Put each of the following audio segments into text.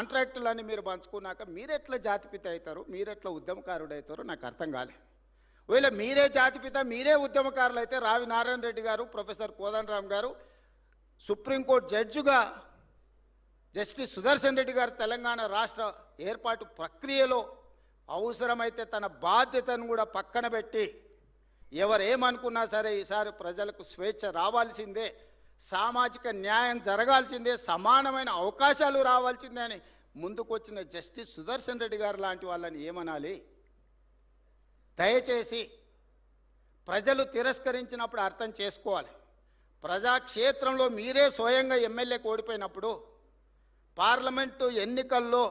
కాంట్రాక్టులన్నీ మీరు పంచుకున్నాక మీరెట్లా జాతిపిత అవుతారు, మీరెట్లా ఉద్యమకారుడు అవుతారో నాకు అర్థం కాలే. ఒకవేళ మీరే జాతిపిత, మీరే ఉద్యమకారులు అయితే రావి నారాయణ రెడ్డి గారు, ప్రొఫెసర్ కోదండరామ్ గారు సుప్రీంకోర్టు జడ్జిగా జస్టిస్ సుదర్శన్ రెడ్డి గారు తెలంగాణ రాష్ట్ర ఏర్పాటు ప్రక్రియలో అవసరమైతే తన బాధ్యతను కూడా పక్కన పెట్టి ఎవరేమనుకున్నా సరే ఈసారి ప్రజలకు స్వేచ్ఛ రావాల్సిందే, సామాజిక న్యాయం జరగాల్సిందే, సమానమైన అవకాశాలు రావాల్సిందే అని ముందుకొచ్చిన జస్టిస్ సుదర్శన్ రెడ్డి గారు లాంటి వాళ్ళని ఏమనాలి? దయచేసి ప్రజలు తిరస్కరించినప్పుడు అర్థం చేసుకోవాలి. ప్రజాక్షేత్రంలో మీరే స్వయంగా ఎమ్మెల్యేకి ఓడిపోయినప్పుడు, పార్లమెంటు ఎన్నికల్లో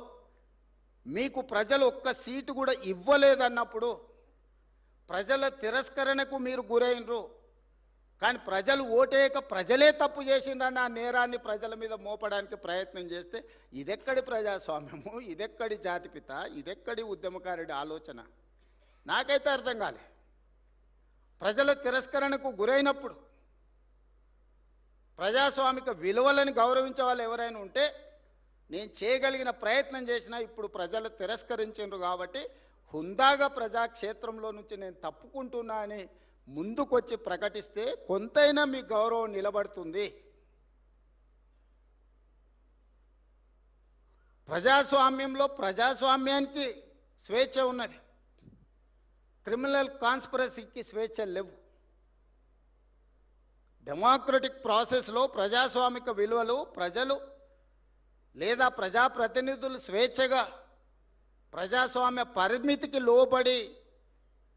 మీకు ప్రజలు ఒక్క సీటు కూడా ఇవ్వలేదన్నప్పుడు ప్రజల తిరస్కరణకు మీరు గురైనరు. కానీ ప్రజలు ఓటేయక ప్రజలే తప్పు చేసిందన్న ఆ నేరాన్ని ప్రజల మీద మోపడానికి ప్రయత్నం చేస్తే ఇదెక్కడి ప్రజాస్వామ్యము, ఇదెక్కడి జాతిపిత, ఇదెక్కడి ఉద్యమకారుడి ఆలోచన? నాకైతే అర్థం కాలే. ప్రజల తిరస్కరణకు గురైనప్పుడు ప్రజాస్వామిక విలువలను గౌరవించే వాళ్ళు ఎవరైనా ఉంటే నేను చేయగలిగిన ప్రయత్నం చేసినా ఇప్పుడు ప్రజలు తిరస్కరించారు కాబట్టి హుందాగా ప్రజాక్షేత్రంలో నుంచి నేను తప్పుకుంటున్నా అని ముందుకొచ్చి ప్రకటిస్తే కొంతైనా మీ గౌరవం నిలబడుతుంది. ప్రజాస్వామ్యంలో ప్రజాస్వామ్యానికి స్వేచ్ఛ ఉన్నది, క్రిమినల్ కాన్స్పిరసీకి స్వేచ్ఛ లేవు. డెమోక్రటిక్ ప్రాసెస్లో ప్రజాస్వామిక విలువలు ప్రజలు లేదా ప్రజాప్రతినిధులు స్వేచ్ఛగా ప్రజాస్వామ్య పరిమితికి లోబడి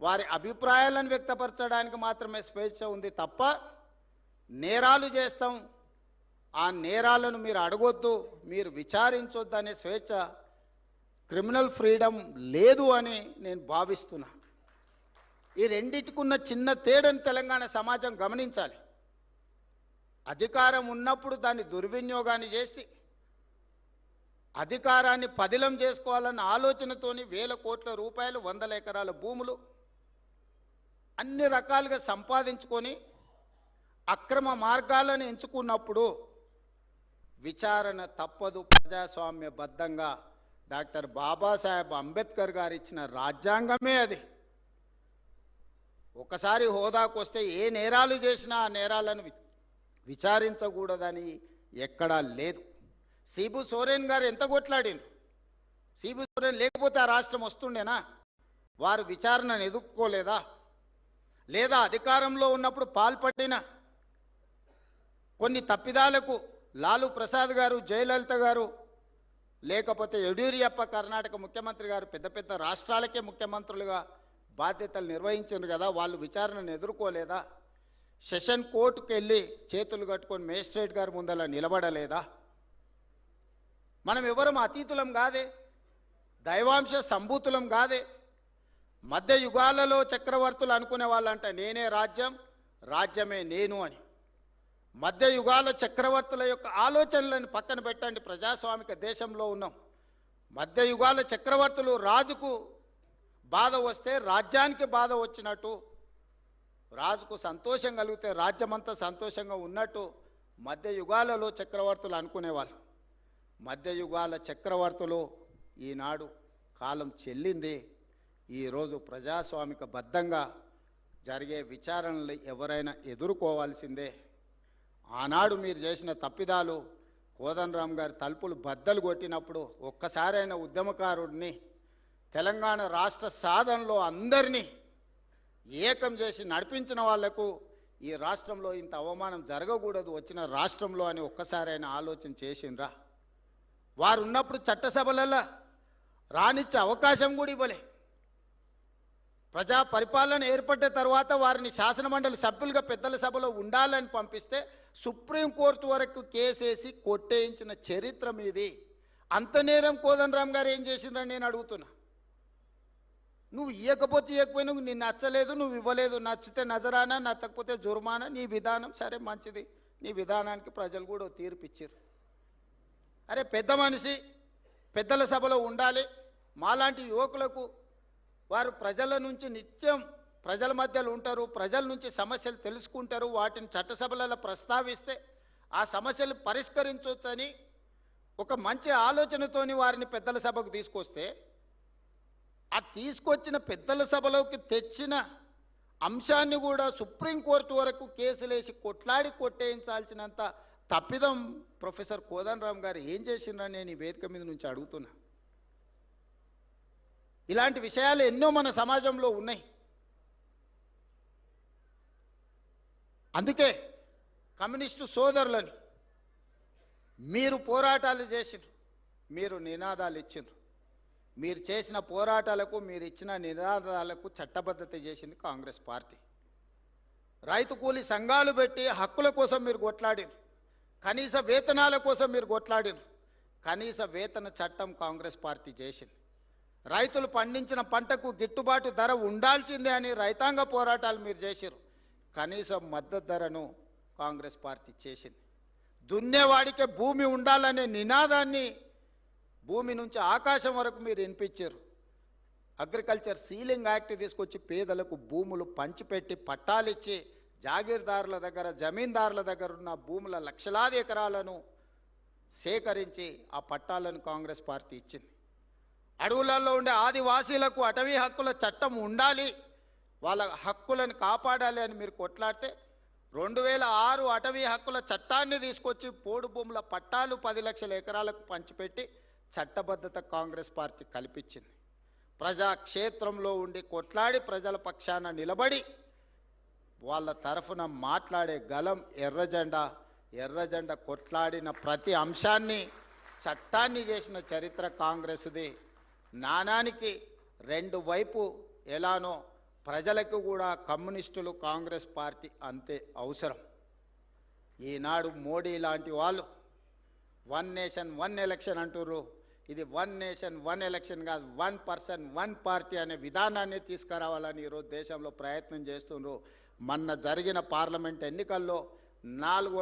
వారి అభిప్రాయాలను వ్యక్తపరచడానికి మాత్రమే స్వేచ్ఛ ఉంది తప్ప నేరాలు చేస్తాం, ఆ నేరాలను మీరు అడగొద్దు, మీరు విచారించొద్దు అనే స్వేచ్ఛ, క్రిమినల్ ఫ్రీడమ్ లేదు అని నేను భావిస్తున్నా. ఈ రెండింటికున్న చిన్న తేడాను తెలంగాణ సమాజం గమనించాలి. అధికారం ఉన్నప్పుడు దాన్ని దుర్వినియోగాన్ని చేసి అధికారాన్ని పదిలం చేసుకోవాలన్న ఆలోచనతోని వేల కోట్ల రూపాయలు, వందల ఎకరాల భూములు అన్ని రకాలుగా సంపాదించుకొని అక్రమ మార్గాలను ఎంచుకున్నప్పుడు విచారణ తప్పదు. ప్రజాస్వామ్యబద్ధంగా డాక్టర్ బాబాసాహెబ్ అంబేద్కర్ గారు ఇచ్చిన రాజ్యాంగమే అది. ఒకసారి హోదాకు వస్తే ఏ నేరాలు చేసినా ఆ నేరాలను విచారించకూడదని ఎక్కడా లేదు. సిబు సోరెన్ గారు ఎంత కొట్లాడిండు? సిబు సోరెన్ లేకపోతే ఆ రాష్ట్రం వస్తుండేనా? వారు విచారణను ఎదుర్కోలేదా? లేదా అధికారంలో ఉన్నప్పుడు పాల్పడిన కొన్ని తప్పిదాలకు లాలు ప్రసాద్ గారు, జయలలిత గారు, లేకపోతే యడ్యూరప్ప కర్ణాటక ముఖ్యమంత్రి గారు పెద్ద పెద్ద రాష్ట్రాలకే ముఖ్యమంత్రులుగా బాధ్యతలు నిర్వహించారు కదా, వాళ్ళు విచారణను ఎదుర్కోలేదా? సెషన్ కోర్టుకు వెళ్ళి చేతులు కట్టుకొని మేజిస్ట్రేట్ గారి ముందలా నిలబడలేదా? మనం ఎవరం అతీతులం కాదే, దైవాంశ సంభూతులం కాదే. మధ్య యుగాలలో చక్రవర్తులు అనుకునే వాళ్ళంట నేనే రాజ్యం, రాజ్యమే నేను అని. మధ్య యుగాల చక్రవర్తుల యొక్క ఆలోచనలను పక్కన పెట్టండి. ప్రజాస్వామిక దేశంలో ఉన్నాం. మధ్య యుగాల చక్రవర్తులు రాజుకు బాధ వస్తే రాజ్యానికి బాధ వచ్చినట్టు, రాజుకు సంతోషం కలిగితే రాజ్యమంతా సంతోషంగా ఉన్నట్టు మధ్య యుగాలలో చక్రవర్తులు అనుకునేవాళ్ళు. మధ్య యుగాల చక్రవర్తులు ఈనాడు కాలం చెల్లింది. ఈరోజు ప్రజాస్వామిక బద్ధంగా జరిగే విచారణలు ఎవరైనా ఎదుర్కోవాల్సిందే. ఆనాడు మీరు చేసిన తప్పిదాలు, కోదండరామ్ గారి తలుపులు బద్దలు కొట్టినప్పుడు ఒక్కసారైన ఉద్యమకారుడిని, తెలంగాణ రాష్ట్ర సాధనలో అందరినీ ఏకం చేసి నడిపించిన వాళ్లకు ఈ రాష్ట్రంలో ఇంత అవమానం జరగకూడదు వచ్చిన రాష్ట్రంలో అని ఒక్కసారైనా ఆలోచన చేసిండ్రా? వారు ఉన్నప్పుడు చట్టసభలలో రానిచ్చే అవకాశం కూడా ఇవ్వలే. ప్రజా పరిపాలన ఏర్పడ్డ తర్వాత వారిని శాసనమండలి సభ్యులుగా పెద్దల సభలో ఉండాలని పంపిస్తే సుప్రీంకోర్టు వరకు కేసేసి కొట్టేయించిన చరిత్ర మీది. అంత నేరం కోదండరామ్ గారు ఏం చేసిండ్రని నేను అడుగుతున్నా. నువ్వు ఇవ్వకపోతే ఇవ్వకపోయినా నీకు నచ్చలేదు, నువ్వు ఇవ్వలేదు, నచ్చితే నజరానా, నచ్చకపోతే జుర్మానా, నీ విధానం సరే మంచిది, నీ విధానానికి ప్రజలు కూడా తీర్పు ఇచ్చారు. అరే పెద్ద మనిషి పెద్దల సభలో ఉండాలి, మాలాంటి యువకులకు వారు ప్రజల నుంచి నిత్యం ప్రజల మధ్యలో ఉంటారు, ప్రజల నుంచి సమస్యలు తెలుసుకుంటారు, వాటిని చట్టసభలలో ప్రస్తావిస్తే ఆ సమస్యలు పరిష్కరించవచ్చని ఒక మంచి ఆలోచనతోని వారిని పెద్దల సభకు తీసుకొస్తే ఆ తీసుకొచ్చిన పెద్దల సభలోకి తెచ్చిన అంశాన్ని కూడా సుప్రీంకోర్టు వరకు కేసులేసి కొట్లాడి కొట్టేయించాల్సినంత తప్పిదం ప్రొఫెసర్ కోదండరామ్ గారు ఏం చేసిండ్రని నేను ఈ వేదిక మీద నుంచి అడుగుతున్నా. ఇలాంటి విషయాలు ఎన్నో మన సమాజంలో ఉన్నాయి. అందుకే కమ్యూనిస్టు సోదరులని మీరు పోరాటాలు చేసిండ్రు, మీరు నినాదాలు ఇచ్చిండ్రు. మీరు చేసిన పోరాటాలకు, మీరు ఇచ్చిన నినాదాలకు చట్టబద్ధత చేసింది కాంగ్రెస్ పార్టీ. రైతు కూలీ సంఘాలు పెట్టి హక్కుల కోసం మీరు కొట్లాడిరు, కనీస వేతనాల కోసం మీరు కొట్లాడిరు. కనీస వేతన చట్టం కాంగ్రెస్ పార్టీ చేసింది. రైతులు పండించిన పంటకు గిట్టుబాటు ధర ఉండాల్సిందే అని రైతాంగ పోరాటాలు మీరు చేసిరు. కనీస మద్దతు ధరను కాంగ్రెస్ పార్టీ చేసింది. దున్నేవాడికే భూమి ఉండాలనే నినాదాన్ని భూమి నుంచి ఆకాశం వరకు మీరు వినిపించారు. అగ్రికల్చర్ సీలింగ్ యాక్ట్ తీసుకొచ్చి పేదలకు భూములు పంచిపెట్టి పట్టాలిచ్చి జాగీర్దారుల దగ్గర, జమీందారుల దగ్గర ఉన్న భూముల లక్షలాది ఎకరాలను సేకరించి ఆ పట్టాలను కాంగ్రెస్ పార్టీ ఇచ్చింది. అడవులలో ఉండే ఆదివాసీలకు అటవీ హక్కుల చట్టం ఉండాలి, వాళ్ళ హక్కులను కాపాడాలి అని మీరు కొట్లాడితే 2006 అటవీ హక్కుల చట్టాన్ని తీసుకొచ్చి పోడు భూముల పట్టాలు 10 లక్షల ఎకరాలకు పంచిపెట్టి చట్టబద్ధత కాంగ్రెస్ పార్టీ కల్పించింది. ప్రజాక్షేత్రంలో ఉండి కొట్లాడి ప్రజల పక్షాన నిలబడి వాళ్ళ తరఫున మాట్లాడే గలం ఎర్రజెండా. ఎర్రజెండా కొట్లాడిన ప్రతి అంశాన్ని చట్టాన్ని చేసిన చరిత్ర కాంగ్రెస్ది. నాణానికి రెండు వైపు ఎలానో ప్రజలకు కూడా కమ్యూనిస్టులు, కాంగ్రెస్ పార్టీ అంతే అవసరం. ఈనాడు మోడీ లాంటి వాళ్ళు 1 నేషన్ 1 ఎలక్షన్ అంటుర్రు. ఇది 1 నేషన్ 1 ఎలక్షన్ కాదు, 1 పర్సన్ 1 పార్టీ అనే విధానాన్ని తీసుకురావాలని ఈరోజు దేశంలో ప్రయత్నం చేస్తున్నారు. మొన్న జరిగిన పార్లమెంట్ ఎన్నికల్లో 400